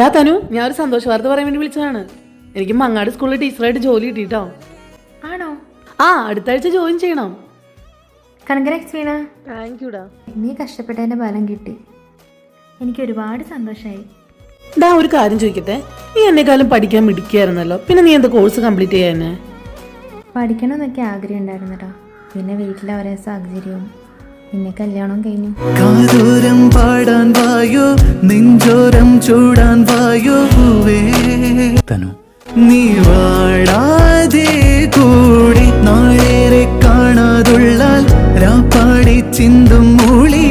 എടാ തനു, ഞാൻ ഒരു സന്തോഷ വാർത്ത പറയാൻ വേണ്ടി വിളിച്ചതാണ്. എനിക്ക് മങ്ങാട് സ്കൂളിൽ ടീച്ചറായിട്ട് ജോലി കിട്ടിട്ടോ. ആണോ? അടുത്ത ആഴ്ച ജോയിൻ ചെയ്യണം. കൺഗ്രാറ്റ്സ് വീണ. താങ്ക് യുടാ. നീ കഷ്ടപ്പെട്ടതിന്റെ ഫലം കിട്ടി. എനിക്ക് ഒരുപാട് സന്തോഷമായി. ഡാ, ഒരു കാര്യം ചോദിക്കട്ടെ, നീ എന്നെക്കാളും പഠിക്കാൻ മിടിക്കായിരുന്നല്ലോ, പിന്നെ നീ എന്താ കോഴ്സ് കംപ്ലീറ്റ് ചെയ്യാനെ? പഠിക്കണമെന്നൊക്കെ ആഗ്രഹം ഉണ്ടായിരുന്നടാ. പിന്നെ വീട്ടിലെ ഓരോ സാഹചര്യവും, പിന്നെ കല്യാണം കഴിഞ്ഞു. കാതോരം പാടാൻ വായോ, നെഞ്ചോരം ചൂടാൻ വായോ തനു, നീ വാടാതെ കൂടി നാളേറെ കാണാതുള്ളാൽ രാപ്പാടി ചിന്തും മൂളി